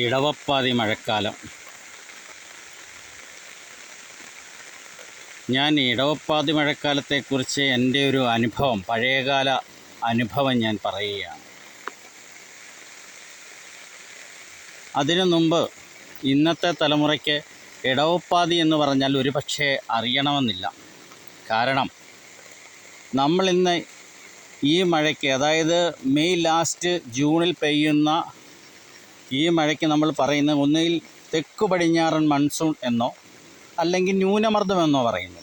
ഇടവപ്പാതി മഴക്കാലം. ഞാൻ ഇടവപ്പാതി മഴക്കാലത്തെക്കുറിച്ച് എൻ്റെ ഒരു അനുഭവം, പഴയകാല അനുഭവം ഞാൻ പറയുകയാണ്. അതിനു മുമ്പ് ഇന്നത്തെ തലമുറയ്ക്ക് ഇടവപ്പാതി എന്ന് പറഞ്ഞാൽ ഒരു പക്ഷേ അറിയണമെന്നില്ല. കാരണം നമ്മളിന്ന് ഈ മഴയ്ക്ക്, അതായത് മെയ് ലാസ്റ്റ് ജൂണിൽ പെയ്യുന്ന ഈ മഴയ്ക്ക് നമ്മൾ പറയുന്നത് ഒന്നുകിൽ തെക്കു പടിഞ്ഞാറൻ മൺസൂൺ എന്നോ അല്ലെങ്കിൽ ന്യൂനമർദ്ദമെന്നോ പറയുന്നു.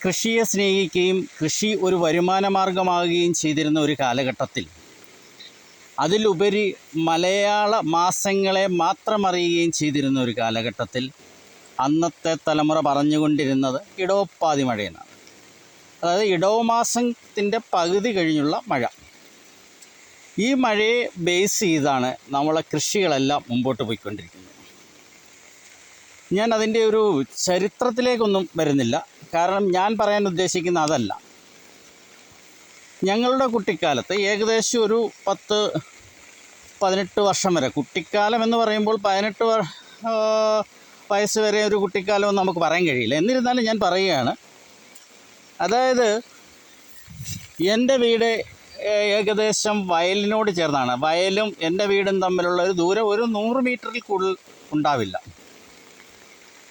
കൃഷിയെ സ്നേഹിക്കുകയും കൃഷി ഒരു വരുമാന മാർഗമാകുകയും ചെയ്തിരുന്ന ഒരു കാലഘട്ടത്തിൽ, അതിലുപരി മലയാള മാസങ്ങളെ മാത്രം അറിയുകയും ചെയ്തിരുന്ന ഒരു കാലഘട്ടത്തിൽ അന്നത്തെ തലമുറ പറഞ്ഞുകൊണ്ടിരുന്നത് ഇടവപ്പാതി മഴയെന്നാണ്. അതായത് ഇടവമാസത്തിൻ്റെ പകുതി കഴിഞ്ഞുള്ള മഴ. ഈ മഴയെ ബേസ് ചെയ്താണ് നമ്മളെ കൃഷികളെല്ലാം മുമ്പോട്ട് പോയിക്കൊണ്ടിരിക്കുന്നത്. ഞാൻ അതിൻ്റെ ഒരു ചരിത്രത്തിലേക്കൊന്നും വരുന്നില്ല, കാരണം ഞാൻ പറയാൻ ഉദ്ദേശിക്കുന്ന അതല്ല. ഞങ്ങളുടെ കുട്ടിക്കാലത്ത് ഏകദേശം ഒരു 10-18 വർഷം വരെ, കുട്ടിക്കാലം എന്ന് പറയുമ്പോൾ 18 വയസ്സ് വരെ ഒരു കുട്ടിക്കാലം എന്ന് നമുക്ക് പറയാൻ കഴിയില്ല. എന്നിരുന്നാലും ഞാൻ പറയുകയാണ്, അതായത് എൻ്റെ വീട് ഏകദേശം വയലിനോട് ചേർന്നാണ്. വയലും എൻ്റെ വീടും തമ്മിലുള്ള ഒരു ദൂരം ഒരു 100 മീറ്ററിൽ കൂടുതൽ ഉണ്ടാവില്ല.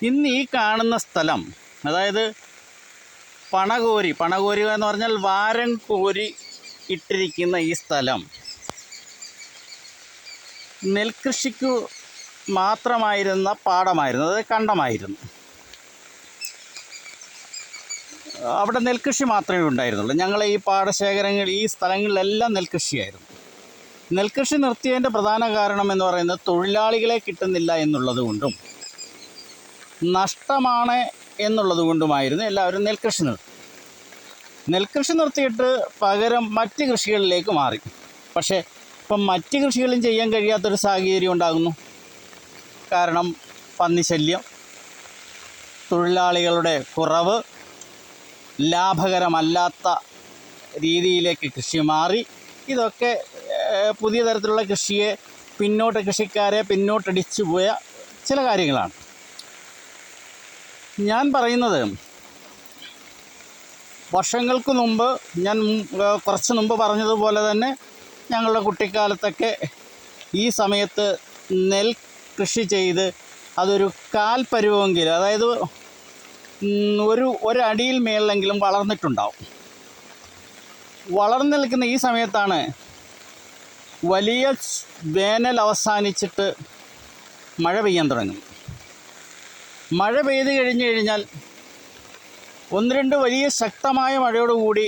ഇന്ന് ഈ കാണുന്ന സ്ഥലം, അതായത് പണകോരി എന്ന് പറഞ്ഞാൽ വാരം കോരി ഇട്ടിരിക്കുന്ന ഈ സ്ഥലം നെൽകൃഷിക്ക് മാത്രമായിരുന്ന പാടമായിരുന്നു, അതായത് കണ്ടമായിരുന്നു. അവിടെ നെൽകൃഷി മാത്രമേ ഉണ്ടായിരുന്നുള്ളൂ. ഞങ്ങളെ ഈ പാടശേഖരങ്ങൾ, ഈ സ്ഥലങ്ങളിലെല്ലാം നെൽകൃഷിയായിരുന്നു. നെൽകൃഷി നിർത്തിയതിൻ്റെ പ്രധാന കാരണം എന്ന് പറയുന്നത് തൊഴിലാളികളെ കിട്ടുന്നില്ല എന്നുള്ളത് കൊണ്ടും നഷ്ടമാണ് എന്നുള്ളത് കൊണ്ടുമായിരുന്നു എല്ലാവരും നെൽകൃഷി നിർത്തിയിട്ട് പകരം മറ്റ് കൃഷികളിലേക്ക് മാറി. പക്ഷേ ഇപ്പം മറ്റ് കൃഷികളും ചെയ്യാൻ കഴിയാത്തൊരു സാഹചര്യം ഉണ്ടാകുന്നു. കാരണം പന്നിശല്യം, തൊഴിലാളികളുടെ കുറവ്, ലാഭകരമല്ലാത്ത രീതിയിലേക്ക് കൃഷി മാറി. ഇതൊക്കെ പുതിയ തരത്തിലുള്ള കൃഷിക്കാരെ പിന്നോട്ടടിച്ചു പോയ ചില കാര്യങ്ങളാണ്. ഞാൻ പറയുന്നത്, വർഷങ്ങൾക്ക് മുമ്പ്, ഞാൻ കുറച്ച് മുമ്പ് പറഞ്ഞതുപോലെ തന്നെ ഞങ്ങളുടെ കുട്ടിക്കാലത്തൊക്കെ ഈ സമയത്ത് നെൽ കൃഷി ചെയ്ത് അതൊരു കാൽപ്പരുവെങ്കിലും, അതായത് ഒരടിയിൽ മേലെങ്കിലും വളർന്നിട്ടുണ്ടാവും. വളർന്നു നിൽക്കുന്ന ഈ സമയത്താണ് വലിയ വേനൽ അവസാനിച്ചിട്ട് മഴ പെയ്യാൻ തുടങ്ങും. മഴ പെയ്ത് കഴിഞ്ഞാൽ 1-2 വലിയ ശക്തമായ മഴയോടുകൂടി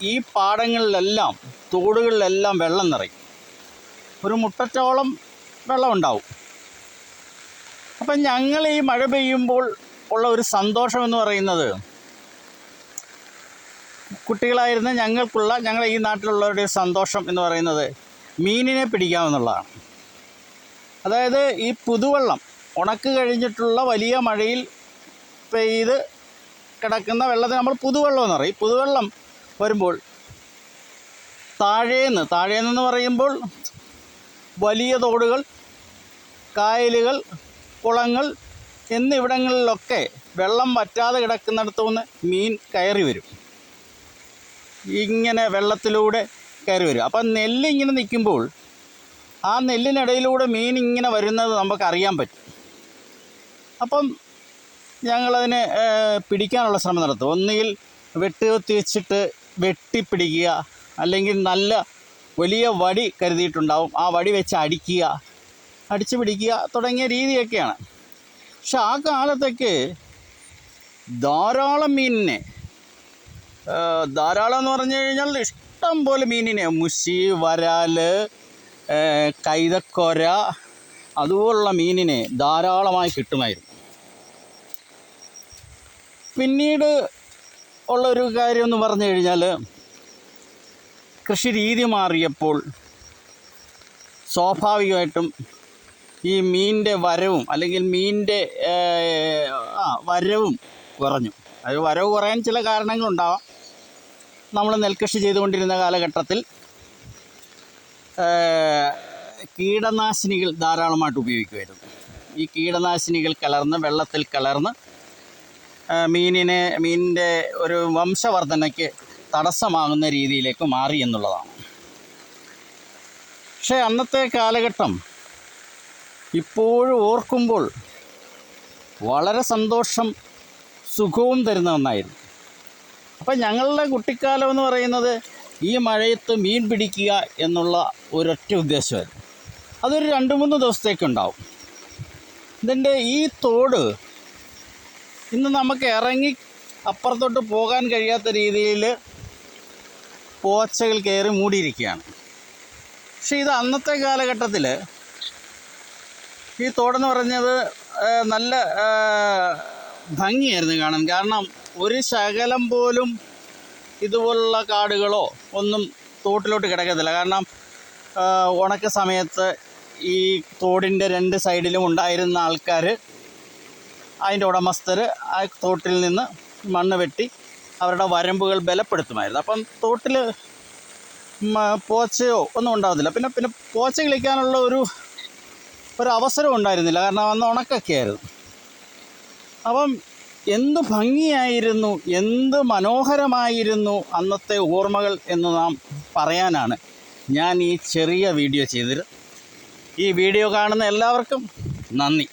ഈ പാടങ്ങളിലെല്ലാം, തോടുകളിലെല്ലാം വെള്ളം നിറയും. ഒരു മുട്ടറ്റോളം വെള്ളമുണ്ടാവും. അപ്പം ഞങ്ങൾ ഈ മഴ പെയ്യുമ്പോൾ ഉള്ള ഒരു സന്തോഷം എന്ന് പറയുന്നത്, കുട്ടികളായിരുന്ന ഞങ്ങളുടെ ഈ നാട്ടിലുള്ളവരുടെ സന്തോഷം എന്ന് പറയുന്നത് മീനിനെ പിടിക്കാമെന്നുള്ളതാണ്. അതായത് ഈ പുതുവെള്ളം, ഉണക്ക് കഴിഞ്ഞിട്ടുള്ള വലിയ മഴയിൽ പെയ്ത് കിടക്കുന്ന വെള്ളത്തിന് നമ്മൾ പുതുവെള്ളം എന്ന് പറയും. പുതുവെള്ളം വരുമ്പോൾ താഴേന്ന് പറയുമ്പോൾ വലിയ തോടുകൾ, കായലുകൾ, കുളങ്ങൾ എന്നിവിടങ്ങളിലൊക്കെ വെള്ളം വറ്റാതെ കിടക്കുന്നിടത്തു നിന്ന് മീൻ കയറി വരും. ഇങ്ങനെ വെള്ളത്തിലൂടെ കയറി വരും. അപ്പം നെല്ലിങ്ങനെ നിൽക്കുമ്പോൾ ആ നെല്ലിനിടയിലൂടെ മീൻ ഇങ്ങനെ വരുന്നത് നമുക്കറിയാൻ പറ്റും. അപ്പം ഞങ്ങളതിനെ പിടിക്കാനുള്ള ശ്രമം നടത്തും. ഒന്നുകിൽ വെട്ടുകൊത്തി വെച്ചിട്ട് വെട്ടിപ്പിടിക്കുക, അല്ലെങ്കിൽ നല്ല വലിയ വടി കരുതിയിട്ടുണ്ടാവും, ആ വടി വെച്ച് അടിച്ച് പിടിക്കുക തുടങ്ങിയ രീതിയൊക്കെയാണ്. പക്ഷെ ആ കാലത്തൊക്കെ ധാരാളം എന്ന് പറഞ്ഞു കഴിഞ്ഞാൽ ഇഷ്ടം പോലെ മീനിനെ, മുശി, വരാല്, കൈതക്കൊര, അതുപോലുള്ള മീനിനെ ധാരാളമായി കിട്ടുമായിരുന്നു. പിന്നീട് ഉള്ളൊരു കാര്യം എന്ന് പറഞ്ഞു കഴിഞ്ഞാൽ, കൃഷി രീതി മാറിയപ്പോൾ സ്വാഭാവികമായിട്ടും ഈ മീനിൻ്റെ വരവും, അല്ലെങ്കിൽ മീനിൻ്റെ വരവും കുറഞ്ഞു. അത് വരവ് കുറയാൻ ചില കാരണങ്ങളുണ്ടാവാം. നമ്മൾ നെൽകൃഷി ചെയ്തുകൊണ്ടിരുന്ന കാലഘട്ടത്തിൽ കീടനാശിനികൾ ധാരാളമായിട്ട് ഉപയോഗിക്കുമായിരുന്നു. ഈ കീടനാശിനികൾ കലർന്ന് വെള്ളത്തിൽ കലർന്ന് മീനിൻ്റെ ഒരു വംശവർധനയ്ക്ക് തടസ്സമാകുന്ന രീതിയിലേക്ക് മാറി എന്നുള്ളതാണ്. പക്ഷേ അന്നത്തെ കാലഘട്ടം ഇപ്പോഴും ഓർക്കുമ്പോൾ വളരെ സന്തോഷം സുഖവും തരുന്ന ഒന്നായിരുന്നു. അപ്പം ഞങ്ങളുടെ കുട്ടിക്കാലം എന്ന് പറയുന്നത് ഈ മഴയത്ത് മീൻ പിടിക്കുക എന്നുള്ള ഒരൊറ്റ ഉദ്ദേശമായിരുന്നു. അതൊരു 2-3 ദിവസത്തേക്കുണ്ടാവും. ഇതിൻ്റെ ഈ തോട് ഇന്ന് നമുക്ക് ഇറങ്ങി അപ്പുറത്തോട്ട് പോകാൻ കഴിയാത്ത രീതിയിൽ പോച്ചകൾ കയറി മൂടിയിരിക്കുകയാണ്. പക്ഷേ ഇത് അന്നത്തെ കാലഘട്ടത്തിൽ ഈ തോടെന്ന് പറഞ്ഞത് നല്ല ഭംഗിയായിരുന്നു കാണാൻ. കാരണം ഒരു ശകലം പോലും ഇതുപോലുള്ള കാടുകളോ ഒന്നും തോട്ടിലോട്ട് കിടക്കത്തില്ല. കാരണം ഉണക്ക സമയത്ത് ഈ തോടിൻ്റെ 2 സൈഡിലും ഉണ്ടായിരുന്ന ആൾക്കാർ, അതിൻ്റെ ഉടമസ്ഥർ ആ തോട്ടിൽ നിന്ന് മണ്ണ് വെട്ടി അവരുടെ വരമ്പുകൾ ബലപ്പെടുത്തുമായിരുന്നു. അപ്പം തോട്ടിൽ പോച്ചയോ ഒന്നും ഉണ്ടാകത്തില്ല. പിന്നെ പോച്ച കളിക്കാനുള്ള ഒരു അവസരം ഉണ്ടായിരുന്നില്ല. കാരണം അന്ന് ഉണക്കൊക്കെ ആയിരുന്നു. അപ്പം എന്ത് ഭംഗിയായിരുന്നു, എന്ത് മനോഹരമായിരുന്നു അന്നത്തെ ഓർമ്മകൾ എന്ന് നാം പറയാനാണ് ഞാൻ ഈ ചെറിയ വീഡിയോ ചെയ്തത്. ഈ വീഡിയോ കാണുന്ന എല്ലാവർക്കും നന്ദി.